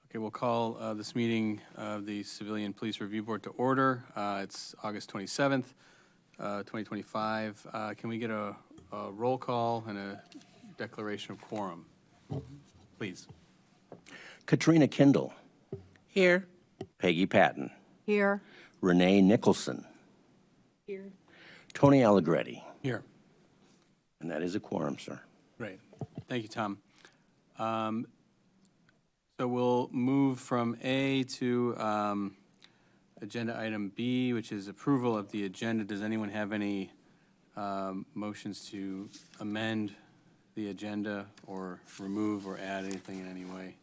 Okay, we'll call this meeting of the Civilian Police Review Board to order. It's August 27th, 2025. Can we get a roll call and a declaration of quorum, please? Katrina Kindle. Here. Peggy Patton. Here. Renee Nicholson. Here. Tony Allegretti. Here. And that is a quorum, sir. Great. Thank you, Tom. So we'll move from A to agenda item B, which is approval of the agenda. Does anyone have any motions to amend the agenda or remove or add anything in any way?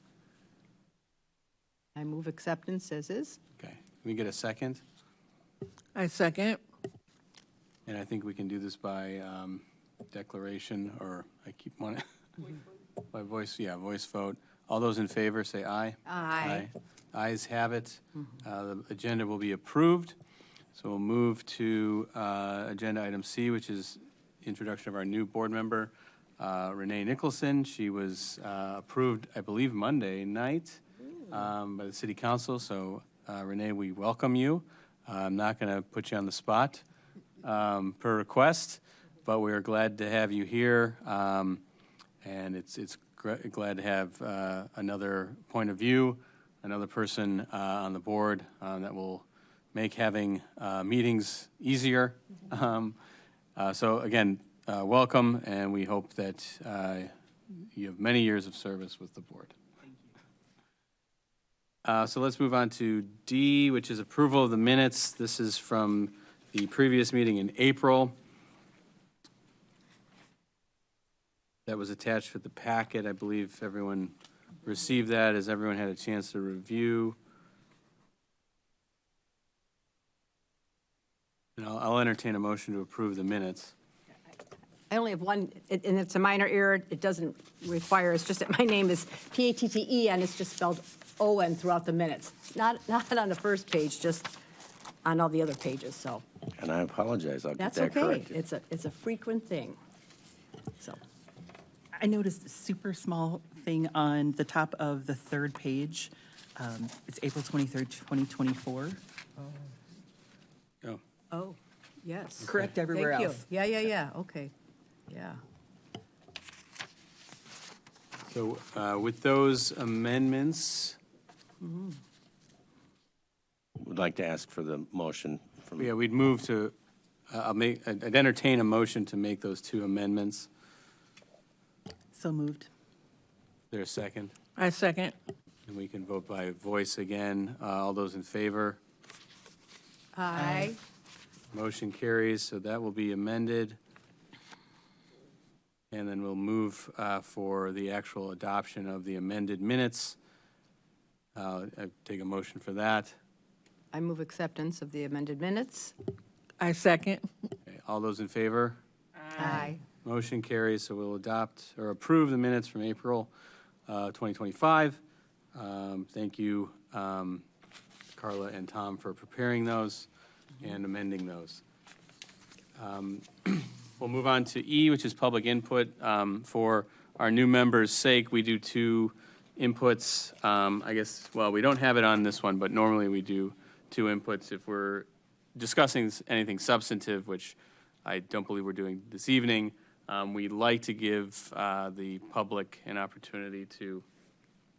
I move acceptance as is. Okay. Can we get a second? I second. And I think we can do this by declaration, or I keep wanting by voice. Yeah, voice vote. All those in favor say aye. Aye. Ayes have it. The agenda will be approved. So we'll move to agenda item C, which is introduction of our new board member, Renee Nicholson. She was approved, I believe, Monday night by the City Council. So Renee, we welcome you. I'm not going to put you on the spot per request, but we are glad to have you here. And it's glad to have another point of view, another person on the board that will make having meetings easier. So again, welcome, and we hope that you have many years of service with the board. So let's move on to D, which is approval of the minutes. This is from the previous meeting in April. That was attached with the packet. I believe everyone received that. Has everyone had a chance to review? And I'll entertain a motion to approve the minutes. I only have one, and it's a minor error. It doesn't require, it's just that my name is P-A-T-T-E, and it's just spelled O-N throughout the minutes. Not on the first page, just on all the other pages, so. And I apologize. I'll get That's that okay. corrected. It's a frequent thing, so. I noticed a super small thing on the top of the third page. It's April 23rd, 2024. Oh, Oh, yes. Correct everywhere Thank you. else. Yeah, okay, yeah. so with those amendments, Would like to ask for the motion from. yeah, we'd move to, I'd entertain a motion to make those two amendments. So moved. Is there a second? I second. And we can vote by voice again. All those in favor? Aye. Motion carries, so that will be amended. And then we'll move for the actual adoption of the amended minutes. I take a motion for that. I move acceptance of the amended minutes. I second. Okay, all those in favor? Aye. Motion carries, so we'll adopt or approve the minutes from April 2025. Thank you, Carla and Tom, for preparing those and amending those. We'll move on to E, which is public input. For our new members' sake, we do two inputs. I guess, well, we don't have it on this one, but normally we do two inputs if we're discussing anything substantive, which I don't believe we're doing this evening. We'd like to give the public an opportunity to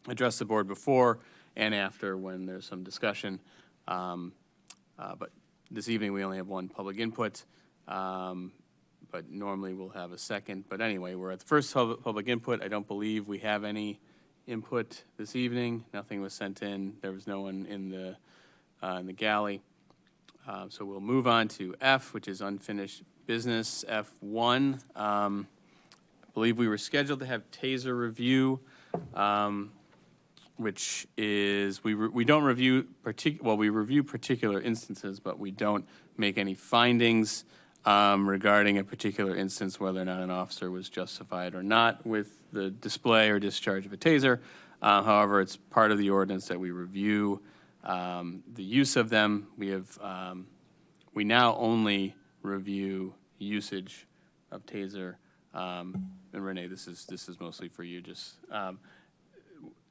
address the board before and after when there's some discussion. But this evening we only have one public input, but normally we'll have a second. But anyway, we're at the first public input. I don't believe we have any input this evening. Nothing was sent in. There was no one in the galley. So we'll move on to F, which is unfinished business. F1, I believe we were scheduled to have TASER review, which is, we don't review we review particular instances, but we don't make any findings regarding a particular instance, whether or not an officer was justified or not with the display or discharge of a TASER. However, it's part of the ordinance that we review the use of them. We now only review usage of TASER. And Renee, this is mostly for you. Just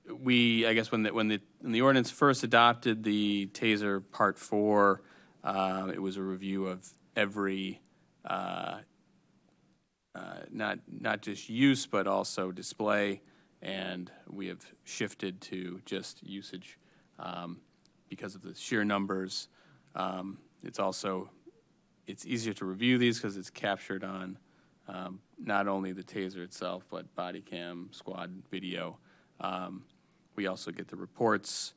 I guess when the ordinance first adopted the TASER Part 4, it was a review of every, not just use, but also display, and we have shifted to just usage because of the sheer numbers. It's easier to review these because it's captured on not only the TASER itself, but body cam, squad video. We also get the reports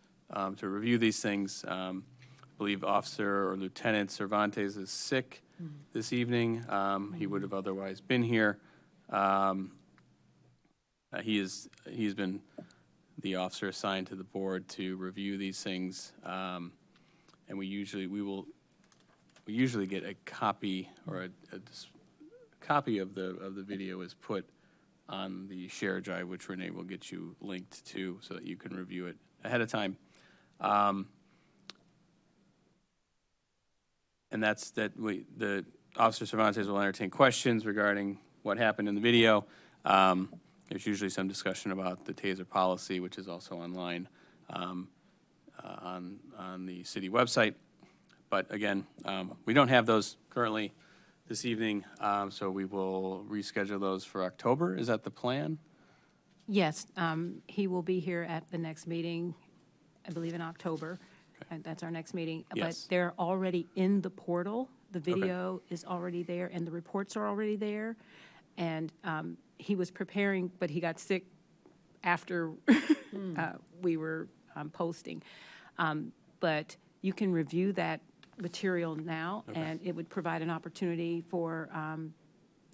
to review these things. I believe Officer or Lieutenant Cervantes is sick this evening. He would have otherwise been here. He's been the officer assigned to the board to review these things, and we usually get a copy, or a copy of the video is put on the share drive, which Renee will get you linked to so that you can review it ahead of time. And the Officer Cervantes will entertain questions regarding what happened in the video. There's usually some discussion about the TASER policy, which is also online on the city website. But again, we don't have those currently this evening, so we will reschedule those for October. Is that the plan? Yes, he will be here at the next meeting, I believe in October. And that's our next meeting. Yes. But they're already in the portal. The video is already there, and the reports are already there. And he was preparing, but he got sick after we were posting. But you can review that material now, and it would provide an opportunity for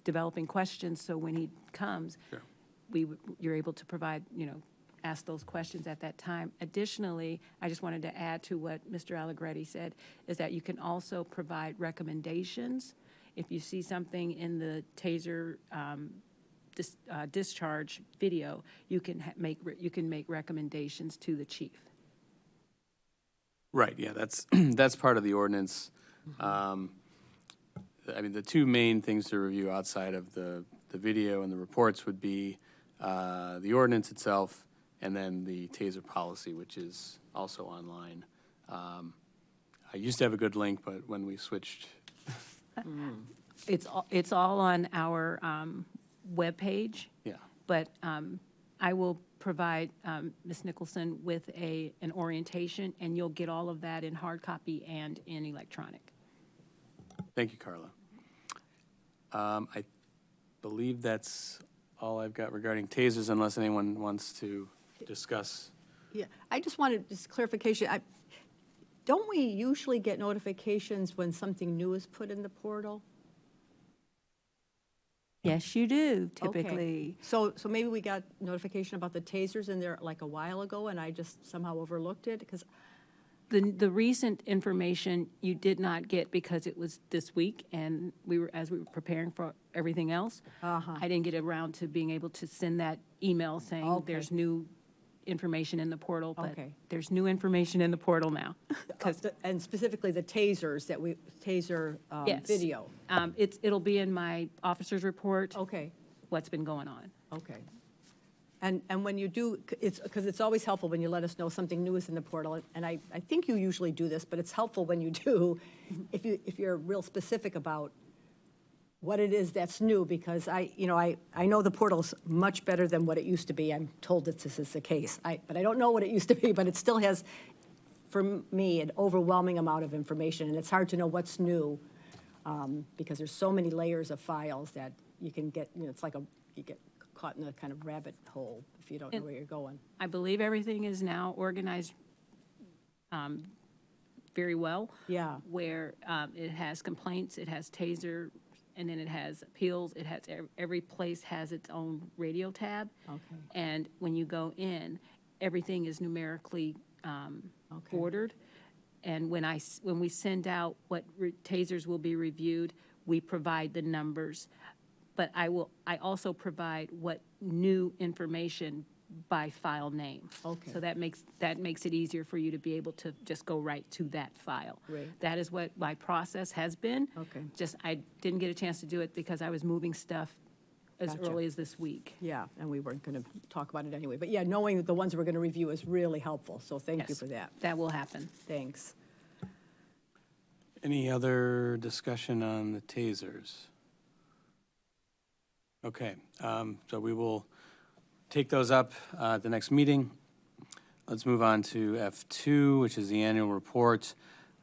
developing questions. So when he comes, you're able to provide, ask those questions at that time. Additionally, I just wanted to add to what Mr. Allegretti said, is that you can also provide recommendations. If you see something in the TASER discharge video, you can make recommendations to the chief. Right, yeah, that's part of the ordinance. I mean, the two main things to review outside of the video and the reports would be the ordinance itself and then the TASER policy, which is also online. I used to have a good link, but when we switched. It's all on our webpage. Yeah. But I will provide Ms. Nicholson with an orientation, and you'll get all of that in hard copy and in electronic. Thank you, Carla. I believe that's all I've got regarding tasers, unless anyone wants to discuss. Yeah, I just wanted just clarification. Don't we usually get notifications when something new is put in the portal? Yes, you do, Okay. typically. So maybe we got notification about the tasers in there like a while ago, and I just somehow overlooked it, because The recent information you did not get because it was this week, and as we were preparing for everything else, I didn't get around to being able to send that email saying Okay. there's new information in the portal, but Okay. there's new information in the portal now. and specifically the tasers taser Yes. video. It'll be in my officer's report, Okay. what's been going on. Okay. And when you do, because it's always helpful when you let us know something new is in the portal, and I think you usually do this, but it's helpful when you do, if you're real specific about what it is that's new, because I know the portal's much better than what it used to be. I'm told that this is the case. But I don't know what it used to be, but it still has, for me, an overwhelming amount of information, and it's hard to know what's new, because there's so many layers of files that you can get, it's like you get caught in a kind of rabbit hole if you don't know where you're going. I believe everything is now organized very well. Yeah. Where it has complaints, it has taser, and then it has appeals. It has, every place has its own radio tab. Okay. And when you go in, everything is numerically ordered. And when we send out what tasers will be reviewed, we provide the numbers. But I also provide what new information by file name. Okay. So that makes it easier for you to be able to just go right to that file. Right. That is what my process has been. Okay. Just, I didn't get a chance to do it because I was moving stuff as Gotcha. early as this week. Yeah, and we weren't going to talk about it anyway. But yeah, knowing the ones we're going to review is really helpful, so thank you Yes, for that. That will happen. Thanks. Any other discussion on the tasers? Okay, so we will take those up at the next meeting. Let's move on to F2, which is the annual report.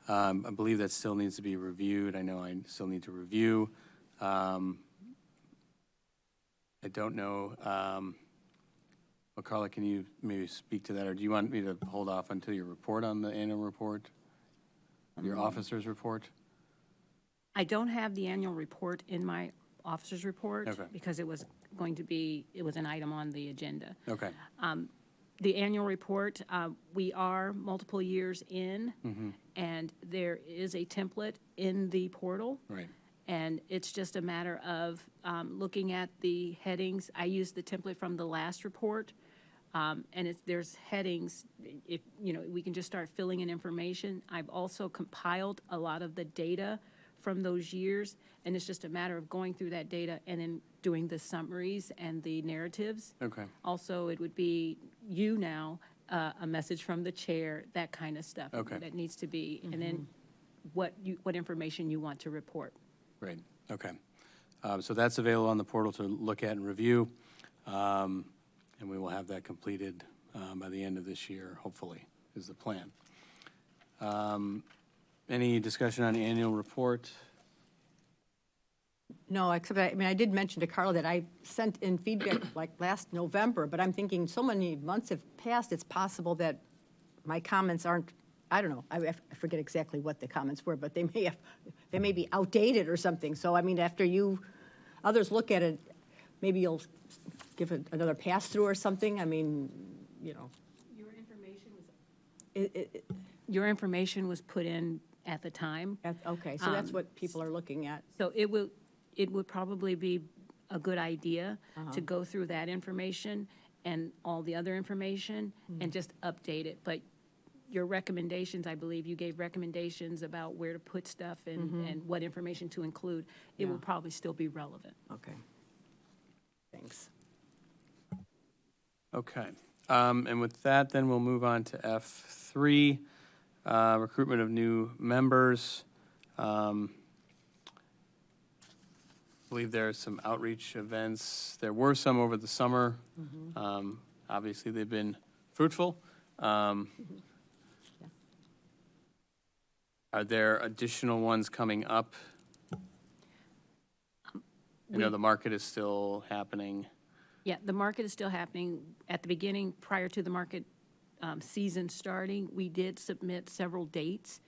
I believe that still needs to be reviewed. I know I still need to review. I don't know. Well, Carla, can you maybe speak to that, or do you want me to hold off until your report on the annual report? Your officer's report? I don't have the annual report in my officer's report. Okay. Because it was going to be, it was an item on the agenda. Okay, The annual report, we are multiple years in, Mm-hmm. and there is a template in the portal. right. And it's just a matter of looking at the headings. I used the template from the last report, and there's headings. If, you know, we can just start filling in information. I've also compiled a lot of the data from those years, and it's just a matter of going through that data and then doing the summaries and the narratives. Okay, Also, it would be you now, a message from the chair, that kind of stuff. Okay. That needs to be, and then what information you want to report. great, okay. So that's available on the portal to look at and review, and we will have that completed by the end of this year, hopefully, is the plan. Any discussion on the annual report? No, except, I mean, I did mention to Carla that I sent in feedback like last November, but I'm thinking so many months have passed, it's possible that my comments aren't, I don't know, I forget exactly what the comments were, but they may be outdated or something. So, I mean, after others look at it, maybe you'll give it another pass-through or something. I mean, you know. Your information was put in at the time. Okay, so that's what people are looking at. So it would probably be a good idea to go through that information and all the other information and just update it. But your recommendations, I believe you gave recommendations about where to put stuff and what information to include. It will probably still be relevant. Okay. Thanks. Okay, and with that, then we'll move on to F3, recruitment of new members. I believe there are some outreach events. There were some over the summer. Obviously, they've been fruitful. Are there additional ones coming up? I know the market is still happening. Yeah, the market is still happening. At the beginning, prior to the market season starting, we did submit several dates.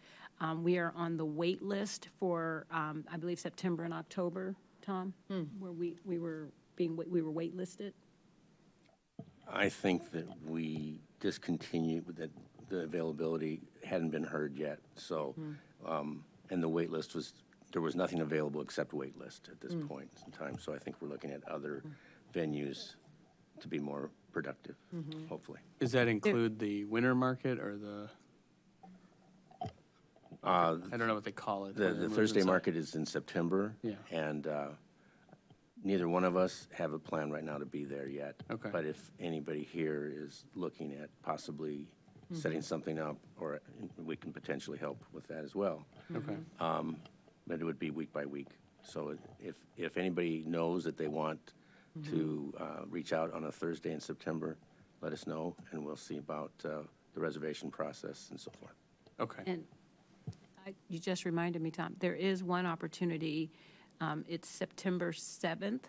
We are on the wait list for, I believe, September and October, Tom, where we were waitlisted. I think that we discontinued, that the availability hadn't been heard yet, so, and the wait list was, there was nothing available except wait list at this point in time, so I think we're looking at other venues to be more productive, hopefully. Does that include the winter market or the, I don't know what they call it. The Thursday market is in September. Yeah. And neither one of us have a plan right now to be there yet. Okay. But if anybody here is looking at possibly setting something up, or we can potentially help with that as well. Okay, But it would be week by week. So if anybody knows that they want to reach out on a Thursday in September, let us know, and we'll see about the reservation process and so forth. okay, And you just reminded me, Tom, there is one opportunity. It's September 7th,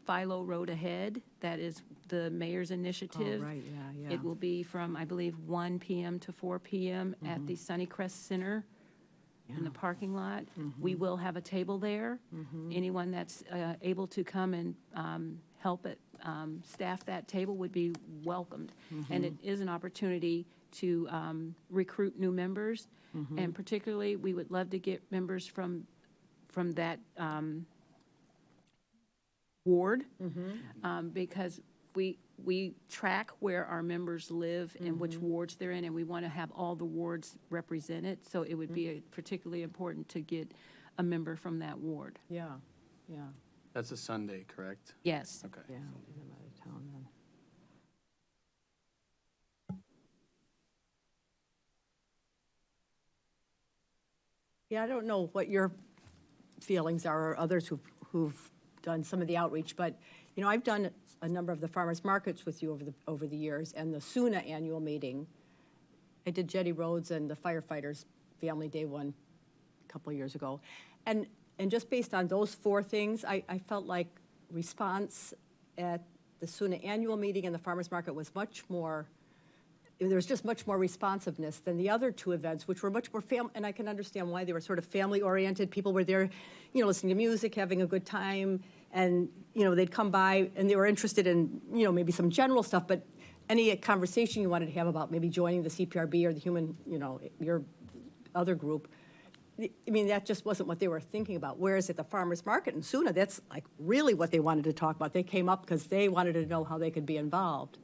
Philo Road Ahead. That is the mayor's initiative. right, yeah. It will be from, I believe, 1 p.m. to 4 p.m. at the Sunnycrest Center in the parking lot. We will have a table there. Anyone that's able to come and help staff that table would be welcomed. And it is an opportunity to recruit new members. And particularly, we would love to get members from that ward, because we track where our members live and which wards they're in, and we want to have all the wards represented. So it would be particularly important to get a member from that ward. Yeah. That's a Sunday, correct? Yes. Okay. Yeah, I'm out of town then. Yeah, I don't know what your feelings are, or others who've done some of the outreach, but, you know, I've done a number of the farmers markets with you over the years, and the SUNA annual meeting. I did Jetty Roads and the firefighters Family Day one a couple of years ago. And just based on those four things, I felt like response at the SUNA annual meeting and the farmers market was much more, there was just much more responsiveness than the other two events, which were much more and I can understand why they were sort of family-oriented. People were there, you know, listening to music, having a good time, and, you know, they'd come by and they were interested in, you know, maybe some general stuff, but any conversation you wanted to have about maybe joining the CPRB or the human, you know, your other group, I mean, that just wasn't what they were thinking about. Whereas at the farmers market in SUNA, that's like really what they wanted to talk about. They came up because they wanted to know how they could be involved.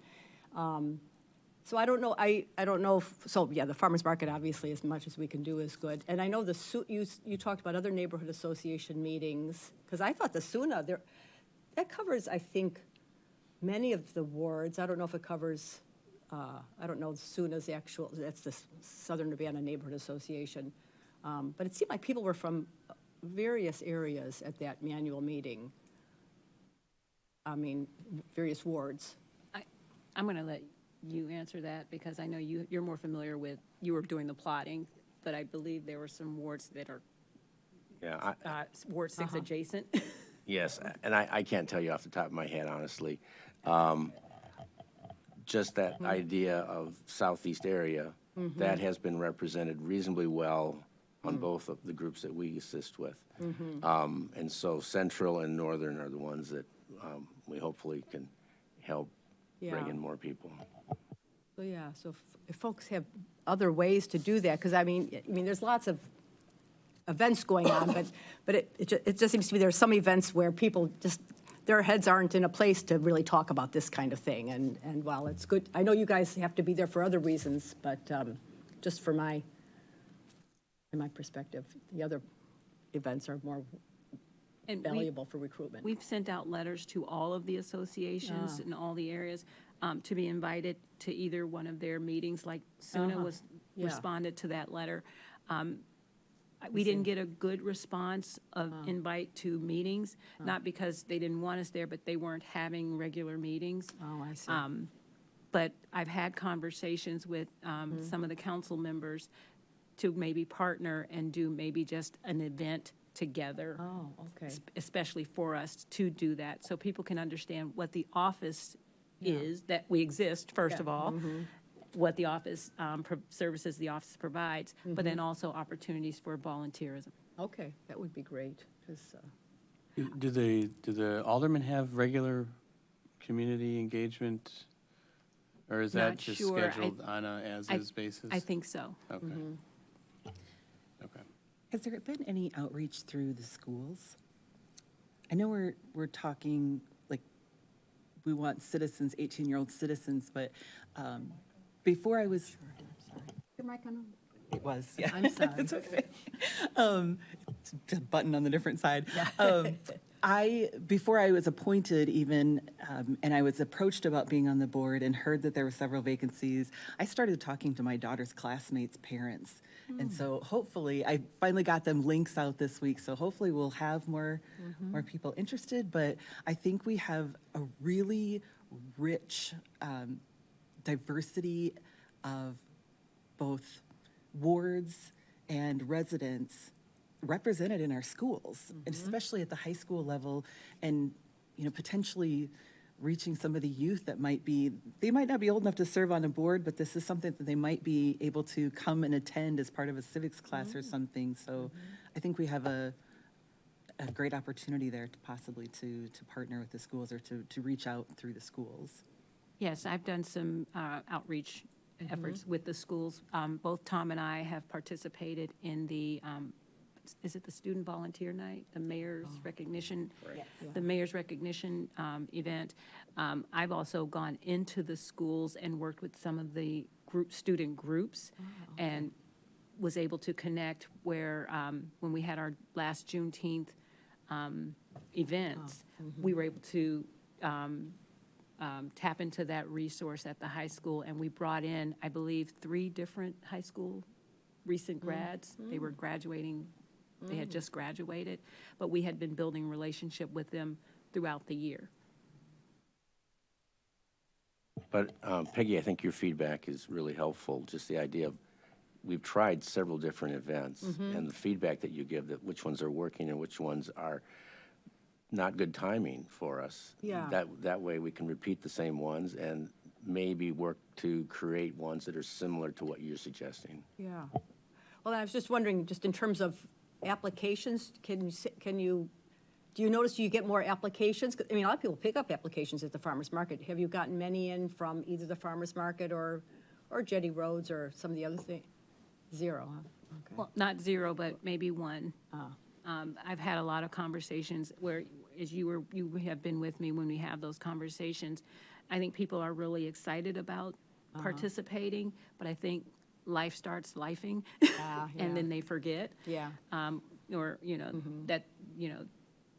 So I don't know, I don't know, so yeah, the farmers market, obviously, as much as we can do is good. And I know you talked about other neighborhood association meetings, because I thought the SUNA, that covers, I think, many of the wards. I don't know if it covers, I don't know SUNA's actual, that's the Southern Nevada Neighborhood Association. But it seemed like people were from various areas at that annual meeting. I mean, various wards. I'm going to let you answer that because I know you're more familiar with, you were doing the plotting, but I believe there were some wards that are Yeah, Ward 6 adjacent. yes, and I can't tell you off the top of my head, honestly. Just that idea of southeast area, that has been represented reasonably well on both of the groups that we assist with. And so central and northern are the ones that we hopefully can help bring Yeah. in more people. So, yeah, so if folks have other ways to do that, because I mean, there's lots of events going on, but it just seems to me there are some events where people just, their heads aren't in a place to really talk about this kind of thing. And while it's good, I know you guys have to be there for other reasons, but just in my perspective, the other events are more And valuable for recruitment. We've sent out letters to all of the associations in all the areas to be invited to either one of their meetings, like SUNA Yeah. responded to that letter. We didn't get a good response of invite to meetings, not because they didn't want us there, but they weren't having regular meetings. Oh, I see. But I've had conversations with some of the council members to maybe partner and do maybe just an event together. Oh, okay. Especially for us to do that, so people can understand what the office is, that we exist, first of all, what the office, services the office provides, but then also opportunities for volunteerism. Okay, that would be great, because, Do the aldermen have regular community engagement? Or is that Not just sure. scheduled on a as-is basis? I think so. Okay. Okay. Has there been any outreach through the schools? I know we're talking, like, we want citizens, 18-year-old citizens, but before I was, your mic on? it was, yeah. I'm sorry. It's okay. It's a button on the different side. Before I was appointed even, and I was approached about being on the board and heard that there were several vacancies, I started talking to my daughter's classmates' parents. And so hopefully, I finally got them links out this week, so hopefully we'll have more people interested. But I think we have a really rich diversity of both wards and residents represented in our schools, and especially at the high school level, and, you know, potentially reaching some of the youth that they might not be old enough to serve on a board, but this is something that they might be able to come and attend as part of a civics class or something. So I think we have a great opportunity there to possibly to partner with the schools or to reach out through the schools. Yes, I've done some outreach efforts with the schools. Both Tom and I have participated in the, is it the Student Volunteer Night, the mayor's recognition, the mayor's recognition event. I've also gone into the schools and worked with some of the student groups and was able to connect where, when we had our last Juneteenth events, we were able to tap into that resource at the high school, and we brought in, I believe, 3 different high school recent grads. They were graduating, they had just graduated, but we had been building relationship with them throughout the year. But Peggy, I think your feedback is really helpful, just the idea of, we've tried several different events, and the feedback that you give, that which ones are working and which ones are not good timing for us. Yeah. That way we can repeat the same ones and maybe work to create ones that are similar to what you're suggesting. Yeah. Well, I was just wondering, just in terms of applications, do you notice you get more applications? I mean, a lot of people pick up applications at the farmer's market. Have you gotten many in from either the farmer's market or Jetty Roads or some of the other things? 0, huh? Okay. Well, not 0, but maybe 1. I've had a lot of conversations where, as you have been with me when we have those conversations, I think people are really excited about participating, but I think life starts lifing, and then they forget. Yeah. Or, that,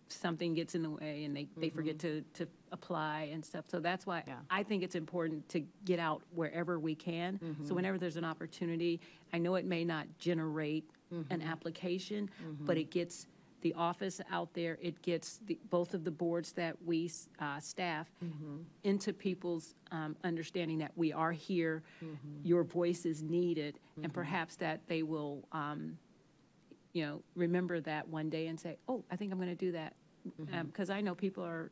something gets in the way and they forget to apply and stuff. So that's why I think it's important to get out wherever we can. So whenever there's an opportunity, I know it may not generate an application, but it gets the office out there, it gets both of the boards that we staff into people's understanding that we are here, your voice is needed, and perhaps that they will remember that one day and say, oh, I think I'm going to do that. Because I know people are,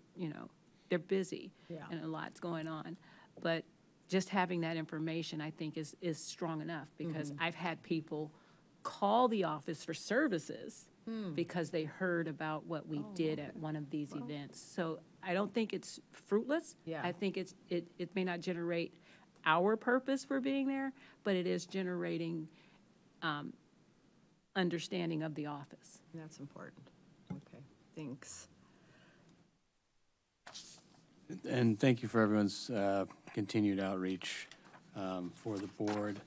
they're busy and a lot's going on. But just having that information, I think, is strong enough, because I've had people call the office for services because they heard about what we did at one of these events. So I don't think it's fruitless. Yeah. I think it may not generate our purpose for being there, but it is generating understanding of the office. That's important. Okay, thanks. And thank you for everyone's continued outreach for the board.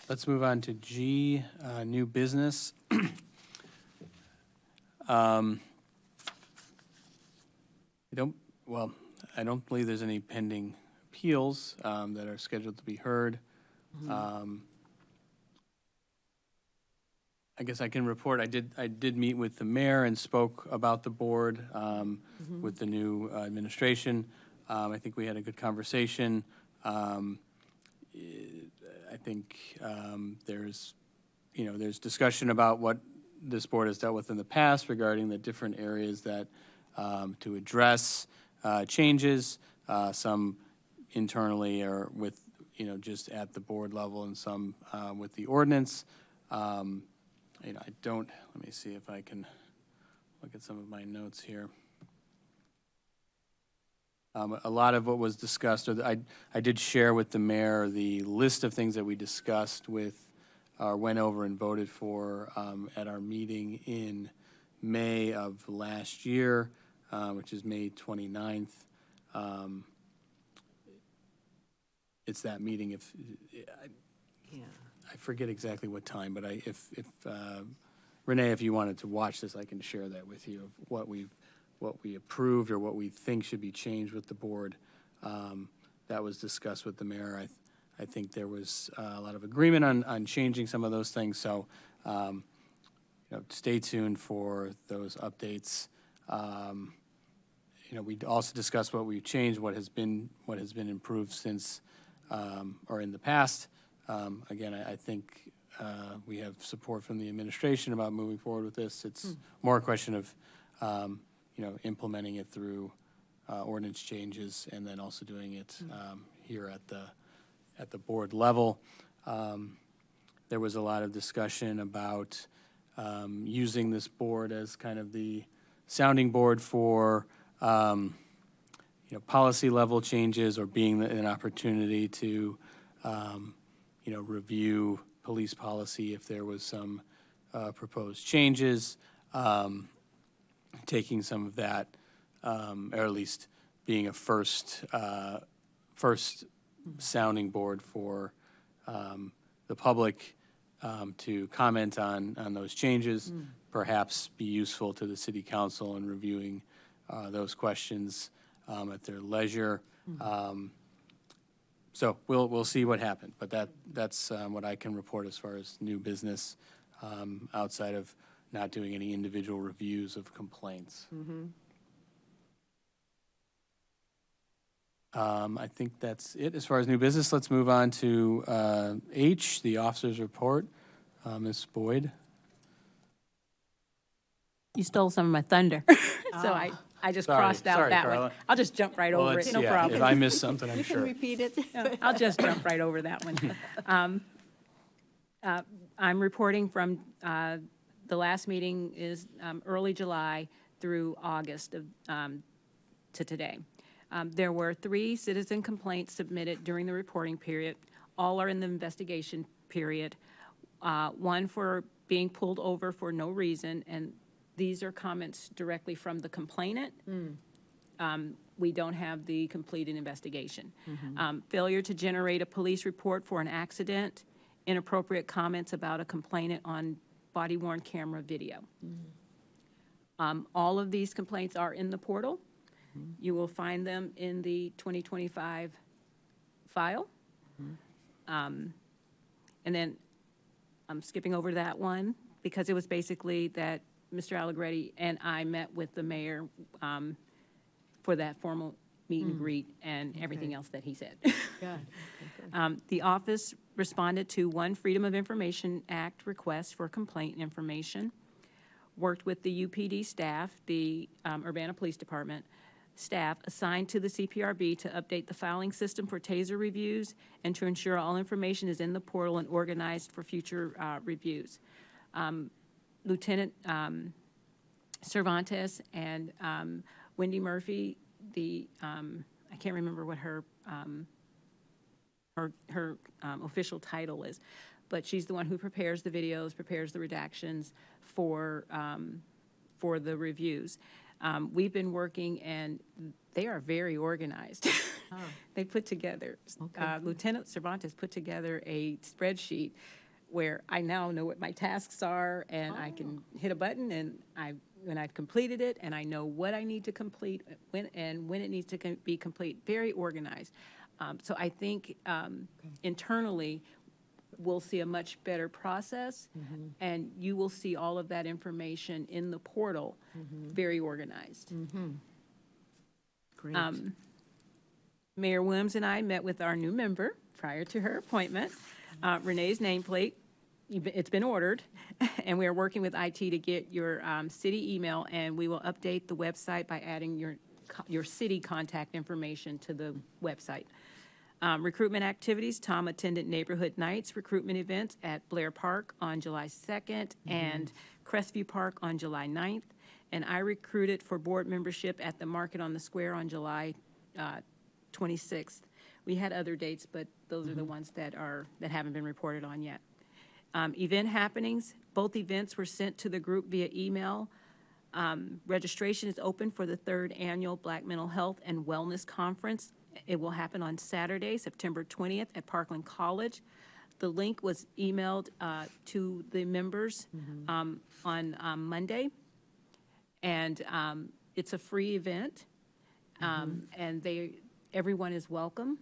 Let's move on to G, new business. I don't believe there's any pending appeals that are scheduled to be heard. I guess I can report, I did meet with the mayor and spoke about the board with the new administration. I think we had a good conversation. I think there's discussion about what this board has dealt with in the past regarding the different areas that to address changes, some internally or with, just at the board level, and some with the ordinance. Let me see if I can look at some of my notes here. A lot of what was discussed, I did share with the mayor the list of things that we discussed with, went over and voted for at our meeting in May of last year, which is May 29th. It's that meeting. I forget exactly what time, but if Renee, if you wanted to watch this, I can share that with you of what we approved or what we think should be changed with the board. That was discussed with the mayor. I think there was a lot of agreement on changing some of those things. So, stay tuned for those updates. We also discussed what we've changed, what has been improved since or in the past. Again, I think we have support from the administration about moving forward with this. It's more a question of, implementing it through ordinance changes, and then also doing it here at the board level. There was a lot of discussion about using this board as kind of the sounding board for policy level changes, or being an opportunity to review police policy if there was some proposed changes, taking some of that, or at least being a first sounding board for the public to comment on those changes, perhaps be useful to the city council in reviewing those questions at their leisure. So we'll see what happened, but that's what I can report as far as new business, outside of not doing any individual reviews of complaints. I think that's it as far as new business. Let's move on to H, the officer's report. Ms. Boyd. You stole some of my thunder, so I just crossed out Sorry, that Carla. one. I'll just jump right over it, no If problem. I missed something, I'm You can sure. repeat it. I'll just jump right over that one. I'm reporting from, the last meeting is early July through August of, to today. There were 3 citizen complaints submitted during the reporting period. All are in the investigation period. One for being pulled over for no reason, and these are comments directly from the complainant. We don't have the completed investigation. Failure to generate a police report for an accident, inappropriate comments about a complainant on body-worn camera video. All of these complaints are in the portal. You will find them in the 2025 file. And then I'm skipping over that one because it was basically that Mr. Allegretti and I met with the mayor for that formal meet and greet and everything else that he said. The office responded to 1 Freedom of Information Act request for complaint information, worked with the UPD staff, the Urbana Police Department staff assigned to the CPRB to update the filing system for TASER reviews and to ensure all information is in the portal and organized for future reviews. Lieutenant Cervantes and Wendy Murphy, I can't remember what her official title is, but she's the one who prepares the videos, prepares the redactions for the reviews. We've been working, and they are very organized. They put together, Lieutenant Cervantes put together a spreadsheet where I now know what my tasks are, and I can hit a button, and I've completed it, and I know what I need to complete when it needs to be complete. Very organized. So I think internally, we'll see a much better process, and you will see all of that information in the portal, very organized. Great. Mayor Williams and I met with our new member prior to her appointment. Renee's nameplate, it's been ordered, and we are working with IT to get your city email, and we will update the website by adding your city contact information to the website. Recruitment activities, Tom attended Neighborhood Nights recruitment events at Blair Park on July 2nd and Crestview Park on July 9th. And I recruited for board membership at the Market on the Square on July 26th. We had other dates, but those are the ones that haven't been reported on yet. Event happenings, both events were sent to the group via email. Registration is open for the 3rd Annual Black Mental Health and Wellness Conference. It will happen on Saturday, September 20th at Parkland College. The link was emailed to the members on Monday, and it's a free event, and everyone is welcome.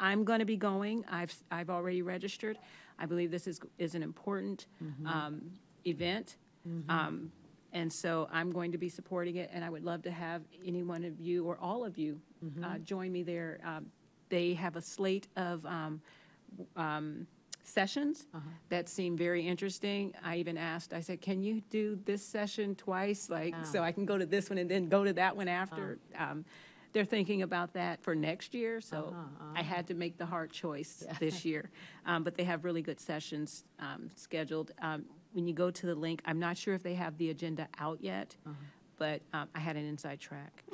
I'm going to be going. I've already registered. I believe this is an important event. And so I'm going to be supporting it, and I would love to have any one of you or all of you join me there. They have a slate of sessions that seem very interesting. I even asked, I said, can you do this session twice, so I can go to this one and then go to that one after? They're thinking about that for next year, so I had to make the hard choice this year. But they have really good sessions scheduled. When you go to the link, I'm not sure if they have the agenda out yet, but I had an inside track,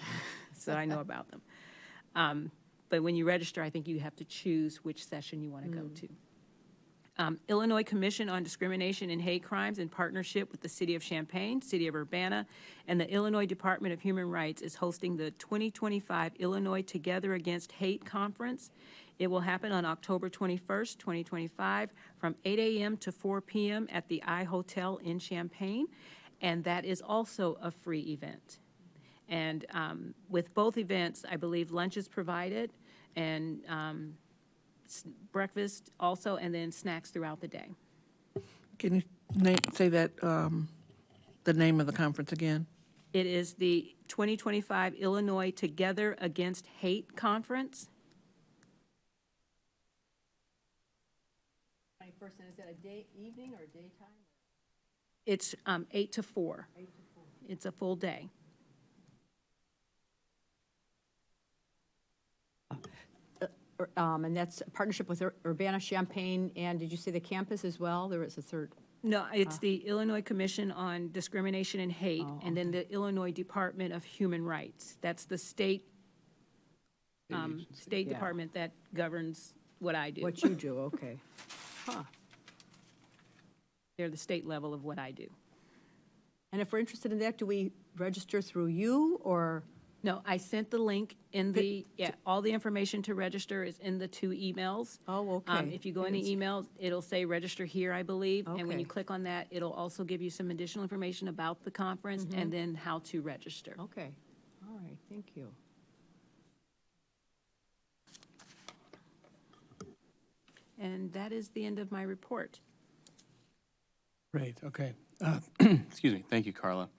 so I know about them. But when you register, I think you have to choose which session you want to go to. Illinois Commission on Discrimination and Hate Crimes, in partnership with the City of Champaign, City of Urbana, and the Illinois Department of Human Rights, is hosting the 2025 Illinois Together Against Hate Conference. It will happen on October 21st, 2025, from 8 a.m. to 4 p.m. at the I Hotel in Champaign, and that is also a free event. And with both events, I believe lunch is provided, and breakfast also, and then snacks throughout the day. Can you say that, the name of the conference again? It is the 2025 Illinois Together Against Hate Conference. 21st, and is that a day, evening or daytime? It's 8 to 4. It's a full day. And that's a partnership with Urbana-Champaign, and did you say the campus as well? There was a third. No, it's the Illinois Commission on Discrimination and Hate, and then the Illinois Department of Human Rights. That's the state department that governs what I do. What you do, okay. Huh. They're the state level of what I do. And if we're interested in that, do we register through you, or? No, I sent the link in the, all the information to register is in the 2 emails. Oh, okay. If you go in the email, it'll say register here, I believe. And when you Okay. click on that, it'll also give you some additional information about the conference and then how to register. Okay, all right, thank you. And that is the end of my report. Great, okay. Excuse me, thank you, Carla.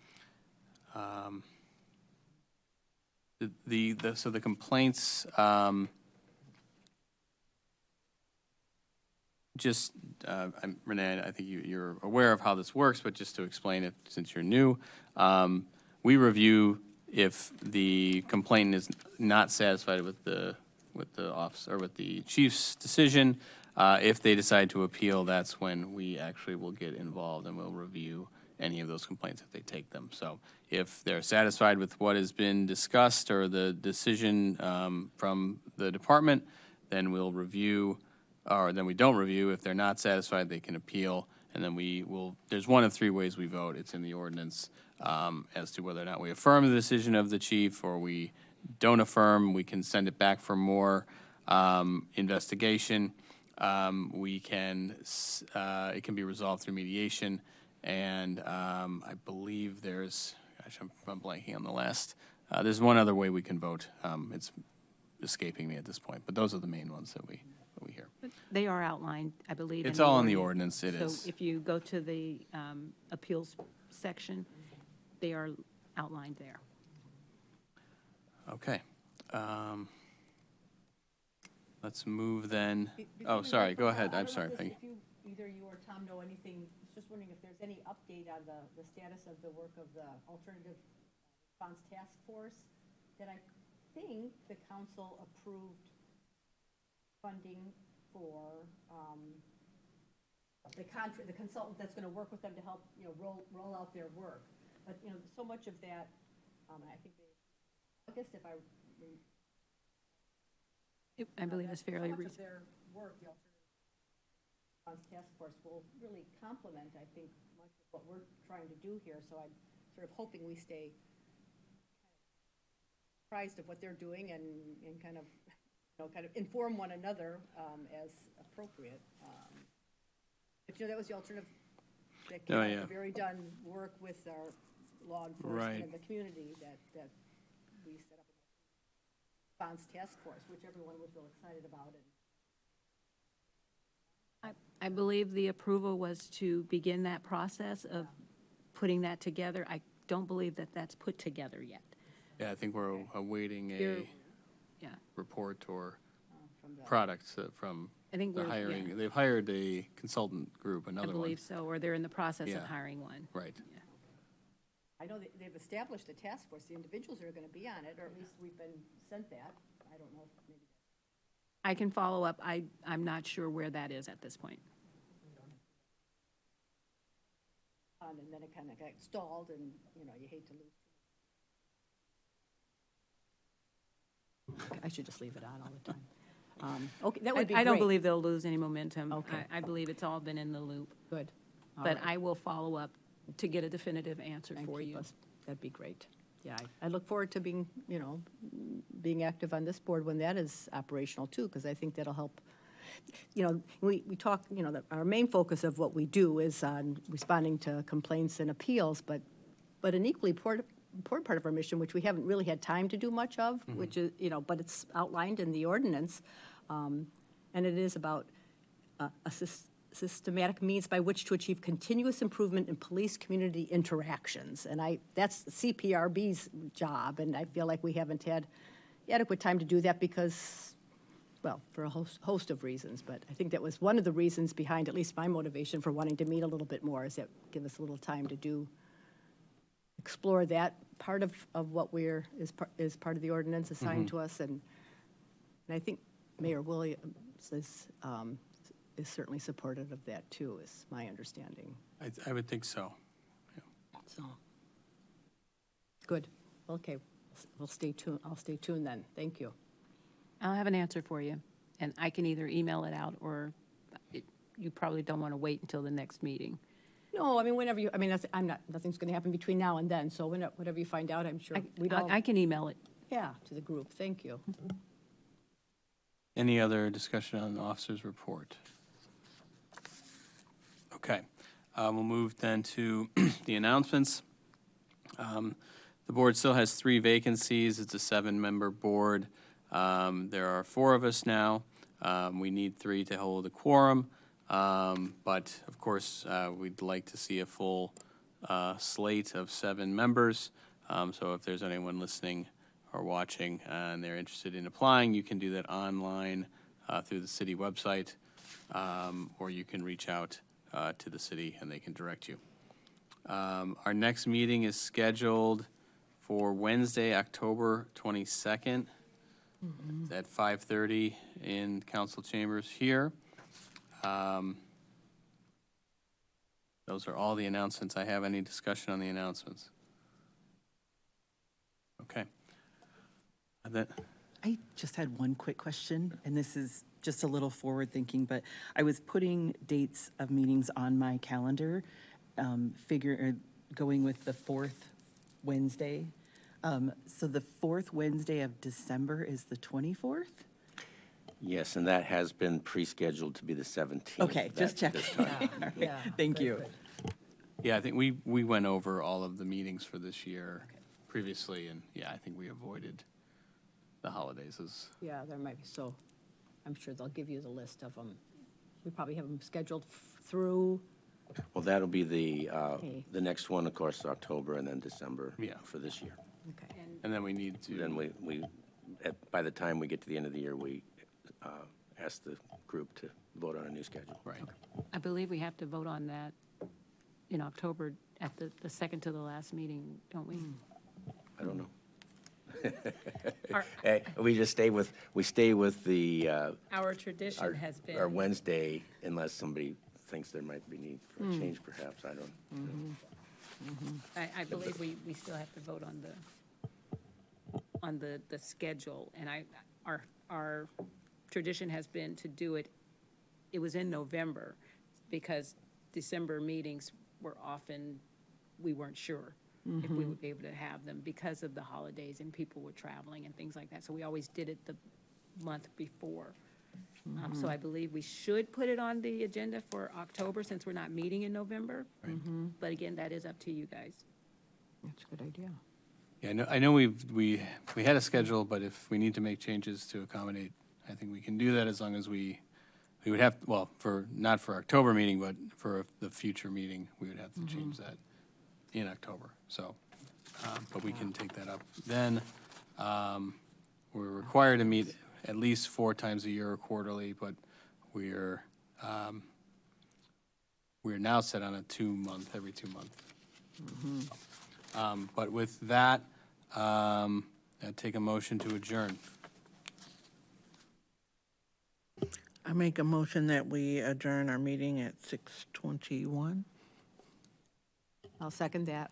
So the complaints, just, Renee, I think you're aware of how this works, but just to explain it, since you're new, we review if the complainant is not satisfied with the office, or with the chief's decision. If they decide to appeal, that's when we actually will get involved and we'll review any of those complaints if they take them. So if they're satisfied with what has been discussed or the decision from the department, then we'll review, or then we don't review. If they're not satisfied, they can appeal, and then we will, there's one of 3 ways we vote. It's in the ordinance as to whether or not we affirm the decision of the chief or we don't affirm. We can send it back for more investigation. We can, it can be resolved through mediation, and I believe there's, gosh, I'm blanking on the last, there's one other way we can vote. It's escaping me at this point, but those are the main ones that we hear. They are outlined, I believe. It's all in the ordinance, it is. So if you go to the appeals section, they are outlined there. Okay. Let's move then. Oh, sorry, go ahead. I'm sorry, Peggy. If you, either you or Tom know anything, I was just wondering if there's any update on the status of the work of the Alternative Response Task Force, that I think the council approved funding for the consultant that's going to work with them to help, roll out their work. But, so much of that, I think August, if I I believe it's fairly so much recent. of their work, the Alternative Response Task Force will really complement, I think, much of what we're trying to do here. So I'm sort of hoping we stay apprised of what they're doing and kind of inform one another as appropriate. But that was the alternative. That came out of very done work with our law enforcement and the community that we set up. Response Task Force, which everyone was real excited about. I believe the approval was to begin that process of putting that together. I don't believe that that's put together yet. Yeah, I think we're awaiting They're- a Yeah, report or From the products from I think the we're, hiring. yeah, They've hired a consultant group, I another one. believe so, or they're in the process of Yeah. hiring one. Right. I know they've established a task force. The individuals are going to be on it, or at least we've been sent that. I don't know if maybe. I can follow up. I'm not sure where that is at this point. And then it kind of got stalled, and you hate to lose. I should just leave it on all the time. Okay, that would be great. I don't believe they'll lose any momentum. Okay. I believe it's all been in the loop. Good. All But right. I will follow up to get a definitive answer And for keep you. us- That'd be great. Yeah, I look forward to being, being active on this board when that is operational too, because I think that'll help. We talk, that our main focus of what we do is on responding to complaints and appeals, but an equally important part of our mission, which we haven't really had time to do much of, which is, but it's outlined in the ordinance. And it is about a systematic means by which to achieve continuous improvement in police-community interactions. And that's CPRB's job, and I feel like we haven't had adequate time to do that because, well, for a host of reasons. But I think that was one of the reasons behind, at least my motivation for wanting to meet a little bit more, is that give us a little time to explore that part of what is part of the ordinance assigned to us. And I think Mayor Williams is certainly supportive of that too, is my understanding. I would think so. So, good. Okay, we'll stay tuned. I'll stay tuned then. Thank you. I'll have an answer for you, and I can either email it out or you probably don't want to wait until the next meeting. No, whenever nothing's going to happen between now and then, so whatever you find out, I'm sure we'd all, I can email it. yeah, to the group. Thank you. Any other discussion on the officer's report? Okay, we'll move then to the announcements. The board still has 3 vacancies. It's a 7-member board. There are 4 of us now. We need 3 to hold a quorum, but of course, we'd like to see a full slate of 7 members. So if there's anyone listening or watching and they're interested in applying, you can do that online through the city website, or you can reach out to the city and they can direct you. Our next meeting is scheduled for Wednesday, October 22nd at 5:30 in council chambers here. Those are all the announcements. I have any discussion on the announcements? Okay. I just had one quick question, and this is just a little forward thinking, but I was putting dates of meetings on my calendar, going with the 4th Wednesday. So the 4th Wednesday of December is the 24th? Yes, and that has been pre-scheduled to be the 17th. Okay, just checking. Yeah. Thank you. Yeah, I think we went over all of the meetings for this year previously, and yeah, I think we avoided the holidays. Yeah, there might be, so I'm sure they'll give you the list of them. We probably have them scheduled through, Well, that'll be the Okay. next one, of course, October and then December Yeah. for this year. okay. And then we need to. Then by the time we get to the end of the year, we ask the group to vote on a new schedule. Right. I believe we have to vote on that in October at the second to the last meeting, don't we? I don't know. Our- Hey, we stay with the, Our tradition our has been. our Wednesday, unless somebody thinks there might be need for a change, perhaps, I don't. I believe we still have to vote on the schedule, and our tradition has been to do it, it was in November, because December meetings were often, we weren't sure if we would be able to have them because of the holidays and people were traveling and things like that, so we always did it the month before. So I believe we should put it on the agenda for October, since we're not meeting in November. But again, that is up to you guys. That's a good idea. Yeah, I know we had a schedule, but if we need to make changes to accommodate, I think we can do that as long as we would have, well, not for October meeting, but for the future meeting, we would have to change that in October. So, but we can take that up then. We're required to meet at least 4 times a year or quarterly, but we're now set on a 2-month, every 2 month. But with that, I'd take a motion to adjourn. I make a motion that we adjourn our meeting at 6:21. I'll second that.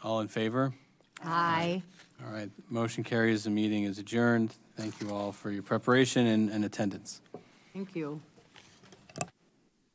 All in favor? Aye. All right, motion carries, the meeting is adjourned. Thank you all for your preparation and attendance. Thank you.